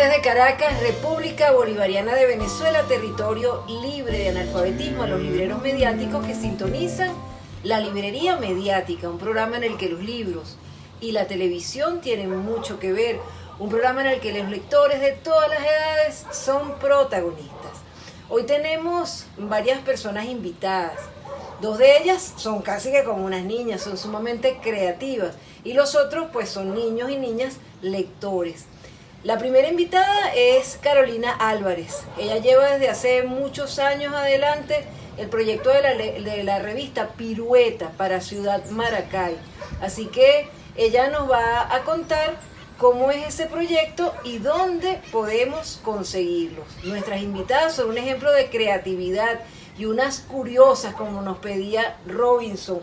desde Caracas, República Bolivariana de Venezuela, territorio libre de analfabetismo, a los libreros mediáticos que sintonizan La Librería Mediática, un programa en el que los libros y la televisión tienen mucho que ver, un programa en el que los lectores de todas las edades son protagonistas. Hoy tenemos varias personas invitadas. Dos de ellas son casi que como unas niñas, son sumamente creativas, y los otros pues son niños y niñas lectores. La primera invitada es Carolina Álvarez. Ella lleva desde hace muchos años adelante el proyecto de la revista Pirueta para Ciudad Maracay. Así que ella nos va a contar cómo es ese proyecto y dónde podemos conseguirlos. Nuestras invitadas son un ejemplo de creatividad y unas curiosas, como nos pedía Robinson.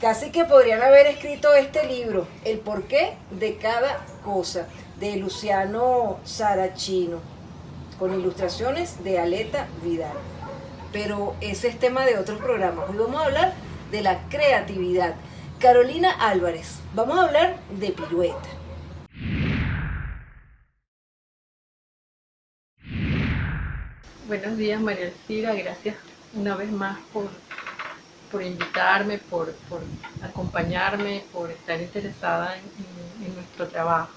Casi que podrían haber escrito este libro, El porqué de cada cosa, de Luciano Sarachino, con ilustraciones de Aleta Vidal. Pero ese es tema de otros programas. Hoy vamos a hablar de la creatividad. Carolina Álvarez, vamos a hablar de Pirueta. Buenos días, María Elcira, gracias una vez más por invitarme, por acompañarme, por estar interesada en nuestro trabajo.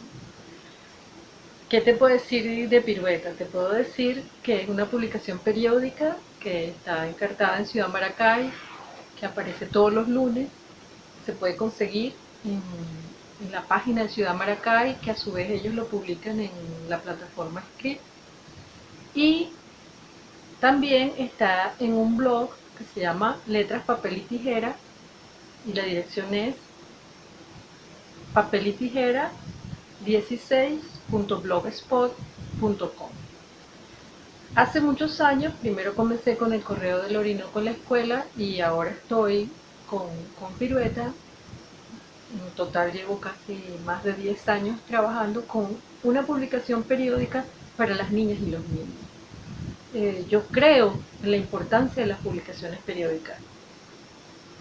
¿Qué te puedo decir de Pirueta? Te puedo decir que es una publicación periódica que está encartada en Ciudad Maracay, que aparece todos los lunes, se puede conseguir en la página de Ciudad Maracay, que a su vez ellos lo publican en la plataforma Skip. Y también está en un blog que se llama Letras, Papel y Tijera, y la dirección es papelytijera16.blogspot.com. Hace muchos años, primero comencé con el Correo del Orinoco en la escuela y ahora estoy con Pirueta. En total llevo casi más de 10 años trabajando con una publicación periódica para las niñas y los niños. Yo creo en la importancia de las publicaciones periódicas.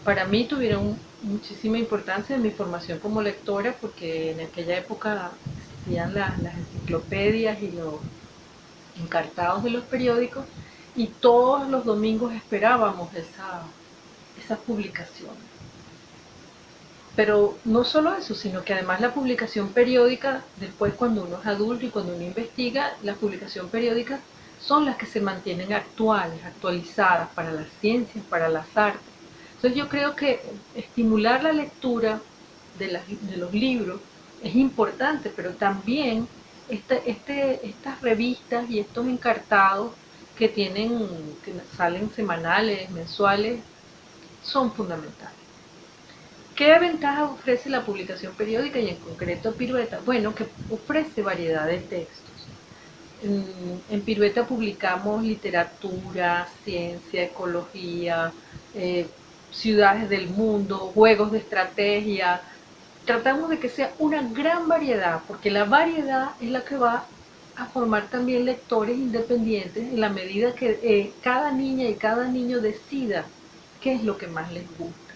Para mí tuvieron muchísima importancia en mi formación como lectora, porque en aquella época existían las enciclopedias y los encartados de los periódicos, y todos los domingos esperábamos esas publicaciones. Pero no solo eso, sino que además la publicación periódica, después cuando uno es adulto y cuando uno investiga, la publicación periódica son las que se mantienen actuales, actualizadas para las ciencias, para las artes. Entonces yo creo que estimular la lectura de los libros es importante, pero también estas revistas y estos encartados que salen semanales, mensuales, son fundamentales. ¿Qué ventajas ofrece la publicación periódica y en concreto Pirueta? Bueno, que ofrece variedad de textos. En Pirueta publicamos literatura, ciencia, ecología, ciudades del mundo, juegos de estrategia. Tratamos de que sea una gran variedad, porque la variedad es la que va a formar también lectores independientes en la medida que cada niña y cada niño decida qué es lo que más les gusta.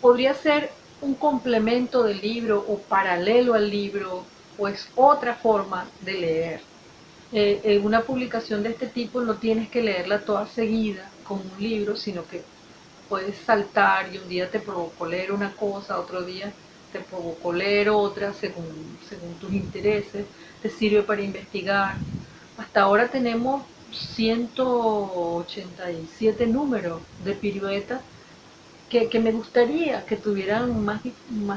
Podría ser un complemento del libro o paralelo al libro, o es otra forma de leer. En una publicación de este tipo no tienes que leerla toda seguida como un libro, sino que puedes saltar y un día te provocó leer una cosa, otro día te provocó leer otra según tus intereses, te sirve para investigar. Hasta ahora tenemos 187 números de Pirueta que me gustaría que tuvieran más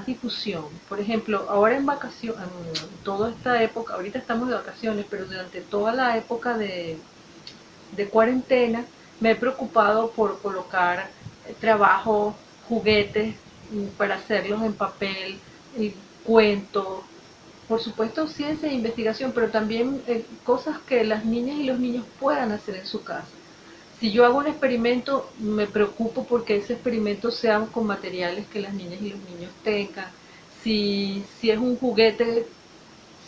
difusión. Por ejemplo, ahora en vacaciones, toda esta época, ahorita estamos de vacaciones, pero durante toda la época de cuarentena me he preocupado por colocar trabajos, juguetes para hacerlos en papel, cuentos, por supuesto ciencia e investigación, pero también cosas que las niñas y los niños puedan hacer en su casa. Si yo hago un experimento, me preocupo porque ese experimento sea con materiales que las niñas y los niños tengan. Si es un juguete,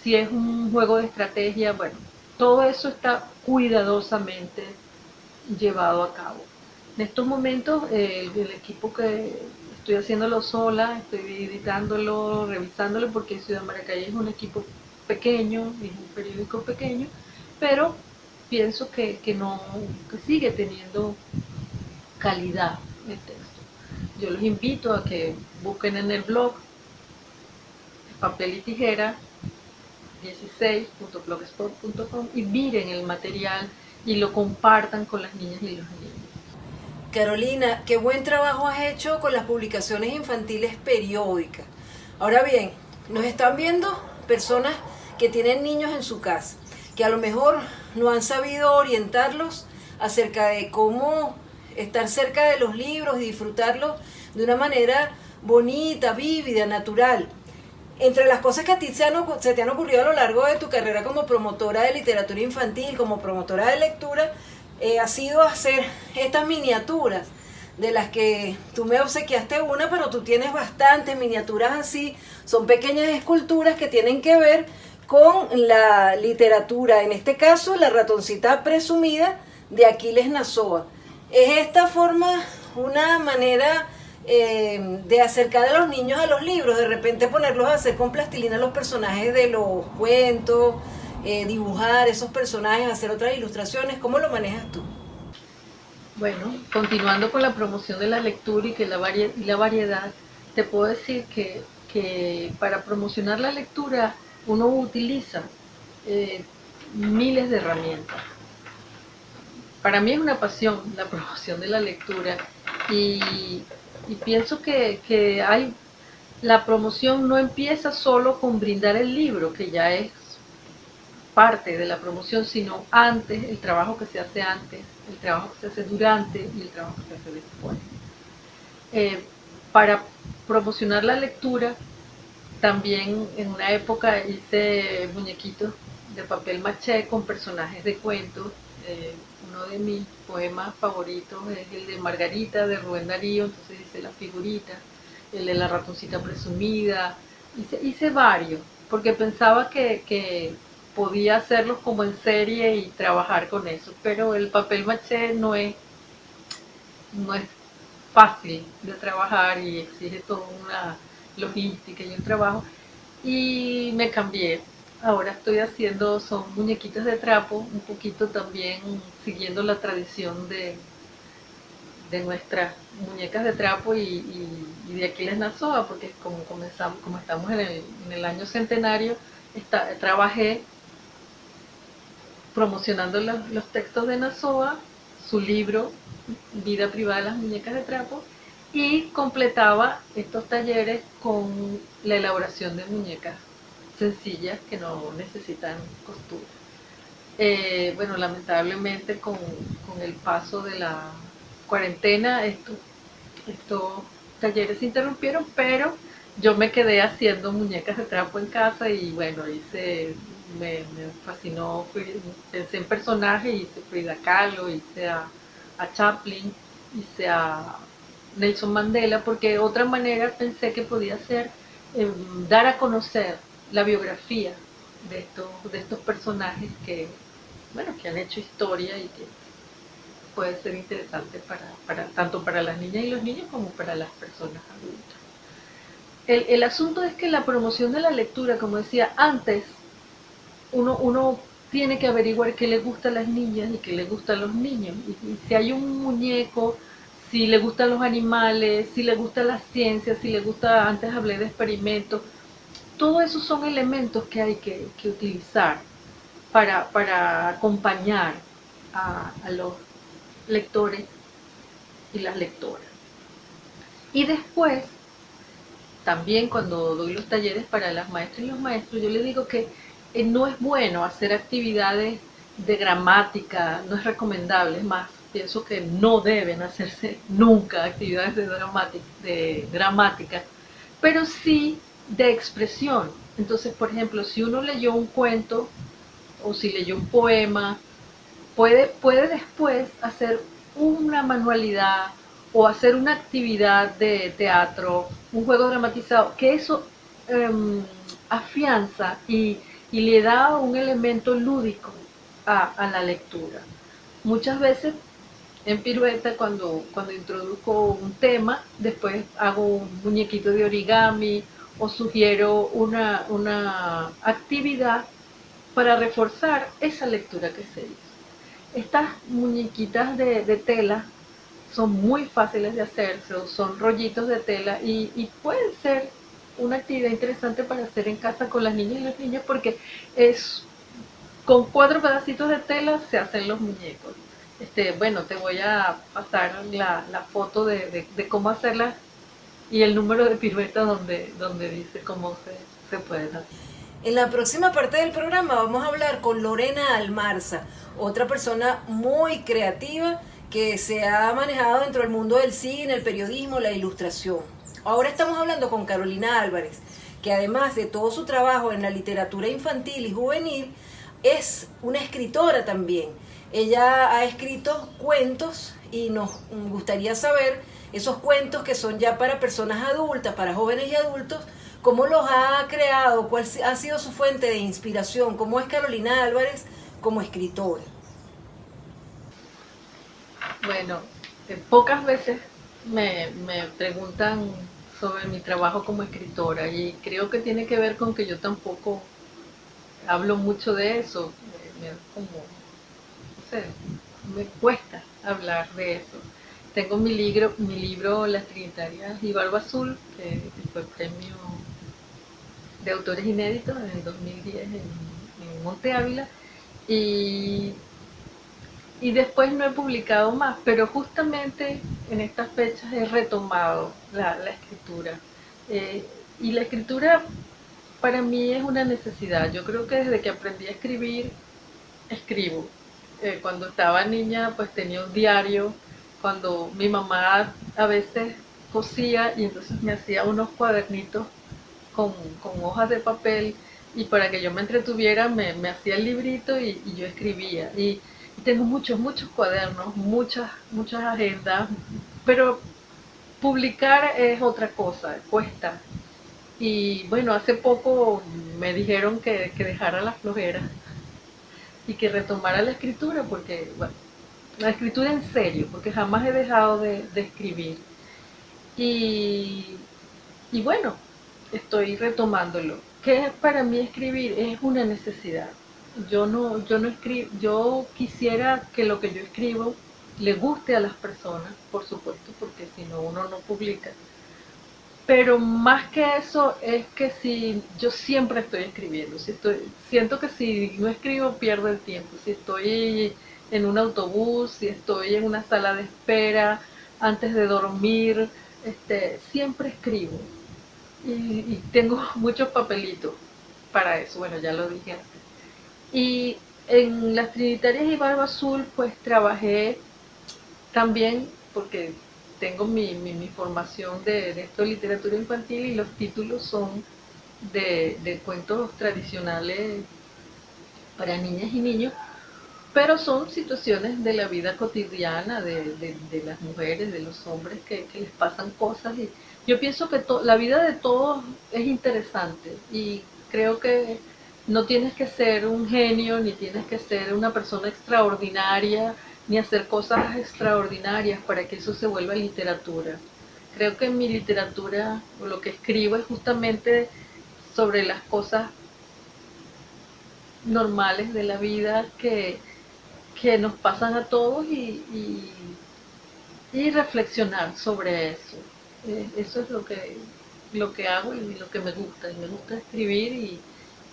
si es un juego de estrategia, bueno, todo eso está cuidadosamente llevado a cabo. En estos momentos, el equipo que estoy haciéndolo sola, estoy editándolo, revisándolo, porque Ciudad Maracay es un equipo pequeño, es un periódico pequeño, pero pienso que no, que sigue teniendo calidad el texto. Yo los invito a que busquen en el blog papel y tijera 16.blogspot.com y miren el material y lo compartan con las niñas y los niños. Carolina, qué buen trabajo has hecho con las publicaciones infantiles periódicas. Ahora bien, nos están viendo personas que tienen niños en su casa, que a lo mejor no han sabido orientarlos acerca de cómo estar cerca de los libros y disfrutarlos de una manera bonita, vívida, natural. Entre las cosas que a ti se te han ocurrido a lo largo de tu carrera como promotora de literatura infantil, como promotora de lectura, ha sido hacer estas miniaturas, de las que tú me obsequiaste una, pero tú tienes bastantes miniaturas así. Son pequeñas esculturas que tienen que ver con la literatura, en este caso La ratoncita presumida de Aquiles Nazoa. ¿Es esta forma una manera de acercar a los niños a los libros, de repente ponerlos a hacer con plastilina los personajes de los cuentos, dibujar esos personajes, hacer otras ilustraciones? ¿Cómo lo manejas tú? Bueno, continuando con la promoción de la lectura y la variedad, te puedo decir que para promocionar la lectura uno utiliza miles de herramientas. Para mí es una pasión la promoción de la lectura y pienso que la promoción no empieza solo con brindar el libro, que ya es parte de la promoción, sino antes, el trabajo que se hace antes, el trabajo que se hace durante y el trabajo que se hace después. Para promocionar la lectura, también en una época hice muñequitos de papel maché con personajes de cuentos. Uno de mis poemas favoritos es el de Margarita, de Rubén Darío, entonces hice la figurita, el de La ratoncita presumida, hice varios, porque pensaba que podía hacerlos como en serie y trabajar con eso, pero el papel maché no es fácil de trabajar y exige toda una logística y un trabajo, y me cambié. Ahora estoy haciendo, son muñequitos de trapo, un poquito también siguiendo la tradición de nuestras muñecas de trapo y de Aquiles Nazoa, porque como estamos en el año centenario, trabajé promocionando los textos de Nazoa, su libro Vida privada de las muñecas de trapo, y completaba estos talleres con la elaboración de muñecas sencillas que no necesitan costura. Bueno, lamentablemente con el paso de la cuarentena estos talleres se interrumpieron, pero yo me quedé haciendo muñecas de trapo en casa y bueno, me fascinó, pensé en personajes, hice Frida Kahlo, hice a Chaplin, hice a Nelson Mandela, porque de otra manera pensé que podía ser dar a conocer la biografía de estos personajes que, bueno, que han hecho historia y que puede ser interesante tanto para las niñas y los niños como para las personas adultas. El asunto es que la promoción de la lectura, como decía antes, uno tiene que averiguar qué le gusta a las niñas y qué le gusta a los niños. Y si hay un muñeco, si le gustan los animales, si le gusta la ciencia, si le gusta, antes hablé de experimentos, todos esos son elementos que hay que utilizar para acompañar a los lectores y las lectoras. Y después, también cuando doy los talleres para las maestras y los maestros, yo les digo que no es bueno hacer actividades de gramática, no es recomendable, es más, pienso que no deben hacerse nunca actividades de gramática, pero sí de expresión. Entonces, por ejemplo, si uno leyó un cuento o si leyó un poema, puede después hacer una manualidad o hacer una actividad de teatro, un juego dramatizado, que eso afianza y le da un elemento lúdico a la lectura. Muchas veces en pirueta, cuando introduzco un tema, después hago un muñequito de origami o sugiero una actividad para reforzar esa lectura que se hizo. Estas muñequitas de tela son muy fáciles de hacer, son rollitos de tela y pueden ser una actividad interesante para hacer en casa con las niñas y los niños porque es con 4 pedacitos de tela se hacen los muñecos. Bueno, te voy a pasar la foto de cómo hacerla y el número de piruetas donde dice cómo se pueden hacer. En la próxima parte del programa vamos a hablar con Lorena Almarza, otra persona muy creativa que se ha manejado dentro del mundo del cine, el periodismo, la ilustración. Ahora estamos hablando con Carolina Álvarez, que además de todo su trabajo en la literatura infantil y juvenil, es una escritora también. Ella ha escrito cuentos y nos gustaría saber esos cuentos que son ya para personas adultas, para jóvenes y adultos, cómo los ha creado, cuál ha sido su fuente de inspiración, cómo es Carolina Álvarez como escritora. Bueno, pocas veces me preguntan sobre mi trabajo como escritora y creo que tiene que ver con que yo tampoco hablo mucho de eso, como, no sé, me cuesta hablar de eso. Tengo mi libro Las Trinitarias y Barba Azul, que fue premio de autores inéditos en el 2010 en Monte Ávila, y después no he publicado más, pero justamente en estas fechas he retomado la escritura. Eh, y la escritura para mí es una necesidad. Yo creo que desde que aprendí a escribir, escribo. Cuando estaba niña, pues tenía un diario. Cuando mi mamá a veces cosía y entonces me hacía unos cuadernitos con hojas de papel y para que yo me entretuviera me hacía el librito y yo escribía. Y tengo muchos cuadernos, muchas agendas, pero publicar es otra cosa, cuesta. Y bueno, hace poco me dijeron que dejara la flojera y que retomara la escritura, porque, bueno, la escritura en serio, porque jamás he dejado de escribir. Y, y bueno, estoy retomándolo. ¿Qué es para mí escribir? Es una necesidad. Yo no escribo, yo quisiera que lo que yo escribo le guste a las personas, por supuesto, porque si no uno no publica. Pero más que eso es que si yo siempre estoy escribiendo, siento que si no escribo pierdo el tiempo. Si estoy en un autobús, si estoy en una sala de espera, antes de dormir, siempre escribo. Y tengo muchos papelitos para eso, bueno, ya lo dije antes. Y en las Trinitarias y Barba Azul, pues trabajé también porque tengo mi formación de esto de literatura infantil y los títulos son de cuentos tradicionales para niñas y niños, pero son situaciones de la vida cotidiana de las mujeres, de los hombres que les pasan cosas y yo pienso que la vida de todos es interesante y creo que no tienes que ser un genio ni tienes que ser una persona extraordinaria ni hacer cosas extraordinarias para que eso se vuelva literatura. Creo que en mi literatura o lo que escribo es justamente sobre las cosas normales de la vida que nos pasan a todos y reflexionar sobre eso. Eso es lo que hago y lo que me gusta. Y me gusta escribir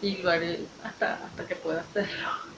y lo haré hasta que pueda hacerlo.